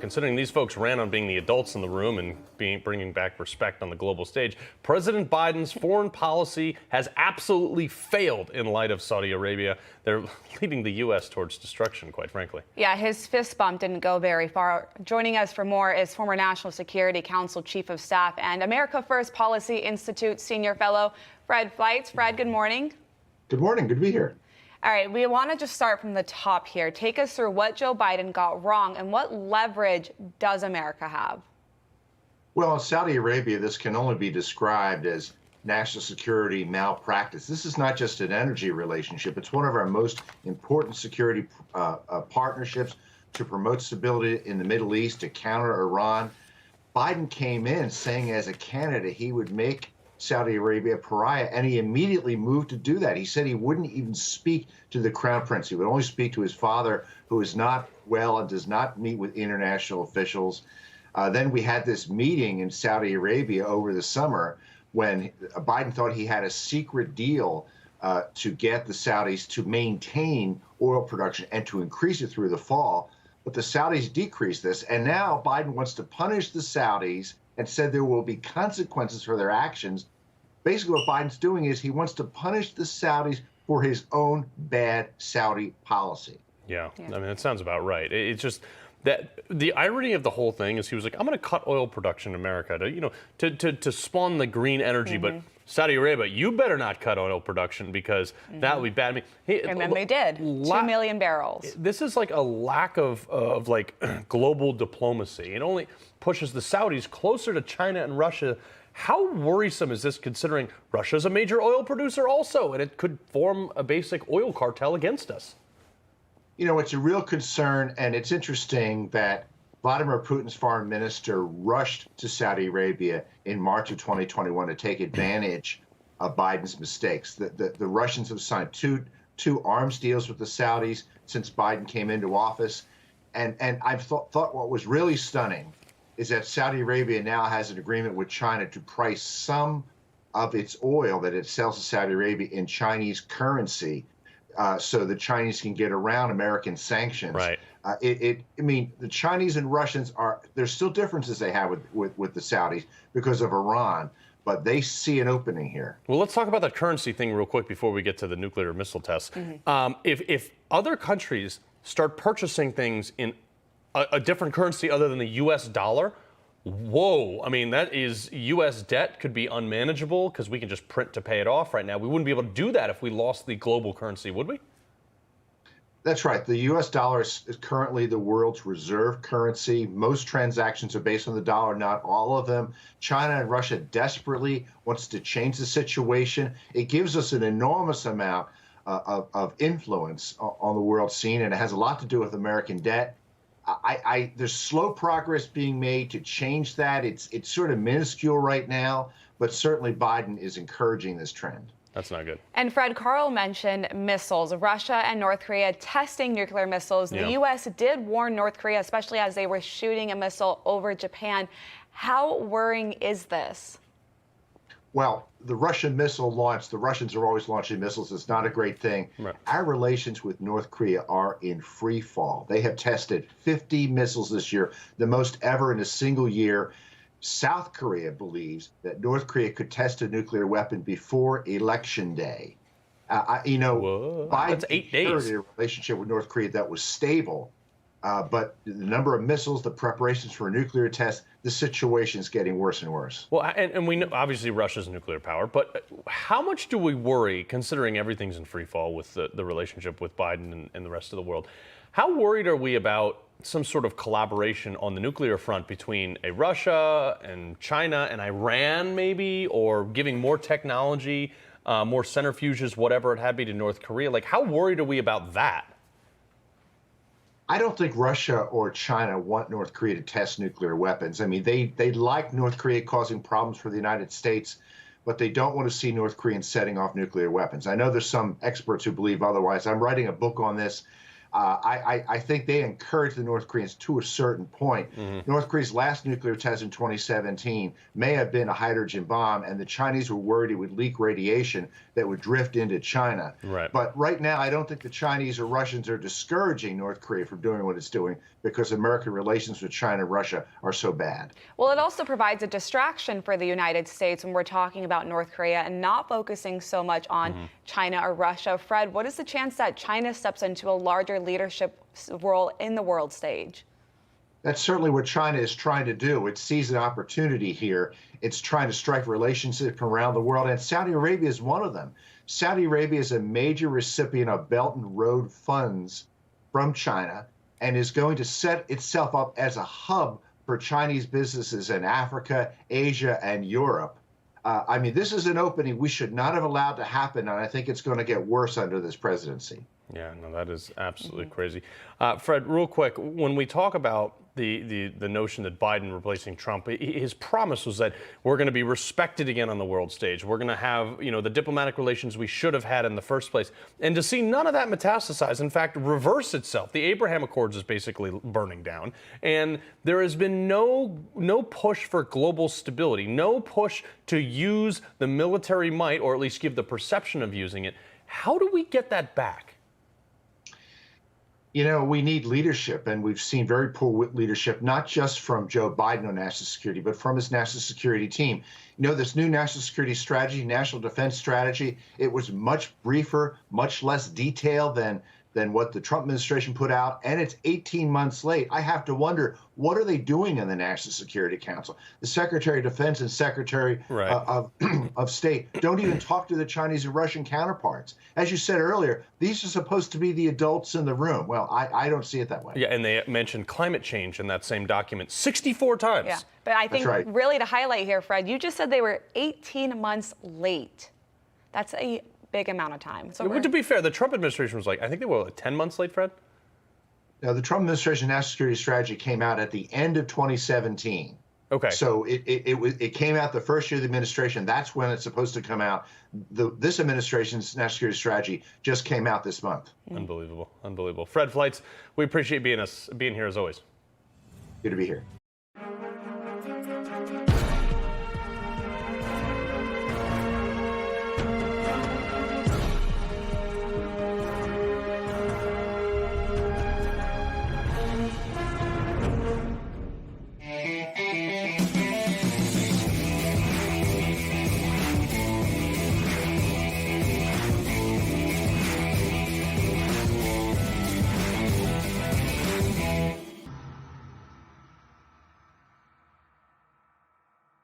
considering these folks ran on being the adults in the room and bringing back respect on the global stage. President Biden's foreign policy has absolutely failed in light of Saudi Arabia. They're leading the U.S. towards destruction, quite frankly. Yeah, his fist bump didn't go very far. Joining us for more is former National Security Council Chief of Staff and America First Policy Institute Senior Fellow Fred Fleitz. Fred, good morning. Good morning. Good to be here. All right, we want to just start from the top here. Take us through what Joe Biden got wrong and what leverage does America have? Well, in Saudi Arabia, this can only be described as national security malpractice. This is not just an energy relationship. It's one of our most important security partnerships to promote stability in the Middle East, to counter Iran. Biden came in saying as a candidate he would make Saudi Arabia a pariah, and he immediately moved to do that. He said he wouldn't even speak to the crown prince. He would only speak to his father, who is not well and does not meet with international officials. Then we had this meeting in Saudi Arabia over the summer when Biden thought he had a secret deal to get the Saudis to maintain oil production and to increase it through the fall. But the Saudis decreased this, and now Biden wants to punish the Saudis and said there will be consequences for their actions. Basically, what Biden's doing is he wants to punish the Saudis for his own bad Saudi policy. Yeah. I mean, it sounds about right. It's just that the irony of the whole thing is he was like, I'm going to cut oil production in America to spawn the green energy, but Saudi Arabia, you better not cut oil production because that would be bad. I mean, And then they did. 2 million barrels. This is like a lack of global diplomacy. It only pushes the Saudis closer to China and Russia. How worrisome is this, considering Russia's a major oil producer also, and it could form a basic oil cartel against us? You know, it's a real concern, and it's interesting that Vladimir Putin's foreign minister rushed to Saudi Arabia in March of 2021 to take advantage of Biden's mistakes. The Russians have signed two arms deals with the Saudis since Biden came into office. And I thought what was really stunning is that Saudi Arabia now has an agreement with China to price some of its oil that it sells to Saudi Arabia in Chinese currency, so the Chinese can get around American sanctions. Right. I mean, the Chinese and Russians there's still differences they have with the Saudis because of Iran, but they see an opening here. Well, let's talk about that currency thing real quick before we get to the nuclear missile tests. If other countries start purchasing things in a different currency other than the U.S. dollar, whoa, I mean, that is U.S. debt could be unmanageable because we can just print to pay it off right now. We wouldn't be able to do that if we lost the global currency, would we? That's right. The U.S. dollar is currently the world's reserve currency. Most transactions are based on the dollar, not all of them. China and Russia desperately wants to change the situation. It gives us an enormous amount of influence on the world scene, and it has a lot to do with American debt. There's slow progress being made to change that. It's sort of minuscule right now, but certainly Biden is encouraging this trend. That's not good. And Fred, Carl mentioned missiles. Russia and North Korea testing nuclear missiles. The U.S. did warn North Korea, especially as they were shooting a missile over Japan. How worrying is this? Well, the Russian missile launch, the Russians are always launching missiles. It's not a great thing. Right. Our relations with North Korea are in free fall. They have tested 50 missiles this year, the most ever in a single year. South Korea believes that North Korea could test a nuclear weapon before Election Day. That's 8 days. Inherited a relationship with North Korea that was stable, but the number of missiles, the preparations for a nuclear test, the situation is getting worse and worse. Well, and we know, obviously, Russia's nuclear power, but how much do we worry, considering everything's in free fall with the relationship with Biden and the rest of the world? How worried are we about some sort of collaboration on the nuclear front between Russia and China and Iran, maybe, or giving more technology, more centrifuges, whatever it had be, to North Korea? Like, how worried are we about that? I don't think Russia or China want North Korea to test nuclear weapons. I mean, they like North Korea causing problems for the United States, but they don't want to see North Koreans setting off nuclear weapons. I know there's some experts who believe otherwise. I'm writing a book on this. I think they encouraged the North Koreans to a certain point. North Korea's last nuclear test in 2017 may have been a hydrogen bomb, and the Chinese were worried it would leak radiation that would drift into China. Right. But right now, I don't think the Chinese or Russians are discouraging North Korea from doing what it's doing because American relations with China and Russia are so bad. Well, it also provides a distraction for the United States when we're talking about North Korea and not focusing so much on China or Russia. Fred, what is the chance that China steps into a larger leadership role in the world stage? That's certainly what China is trying to do. It sees an opportunity here. It's trying to strike relationships around the world, and Saudi Arabia is one of them. Saudi Arabia is a major recipient of Belt and Road funds from China and is going to set itself up as a hub for Chinese businesses in Africa, Asia, and Europe. I mean, this is an opening we should not have allowed to happen, and I think it's going to get worse under this presidency. Yeah, no, that is absolutely crazy. Fred, real quick, when we talk about the notion that Biden replacing Trump, his promise was that we're going to be respected again on the world stage. We're going to have, you know, the diplomatic relations we should have had in the first place. And to see none of that metastasize, in fact, reverse itself. The Abraham Accords is basically burning down. And there has been no push for global stability, no push to use the military might, or at least give the perception of using it. How do we get that back? You know, we need leadership, and we've seen very poor leadership, not just from Joe Biden on national security, but from his national security team. You know, this new national security strategy, national defense strategy, it was much briefer, much less detailed than what the Trump administration put out, and it's 18 months late. I have to wonder, what are they doing in the National Security Council? The Secretary of Defense and Secretary of State don't even talk to the Chinese and Russian counterparts. As you said earlier, these are supposed to be the adults in the room. Well, I don't see it that way. Yeah, and they mentioned climate change in that same document 64 times. Yeah, but I think really to highlight here, Fred, you just said they were 18 months late. That's a big amount of time. So to be fair, the Trump administration was like, I think they were 10 months late, Fred? Now, the Trump administration national security strategy came out at the end of 2017. Okay. So it came out the first year of the administration. That's when it's supposed to come out. This administration's national security strategy just came out this month. Unbelievable. Unbelievable. Fred Fleitz, we appreciate being here as always. Good to be here.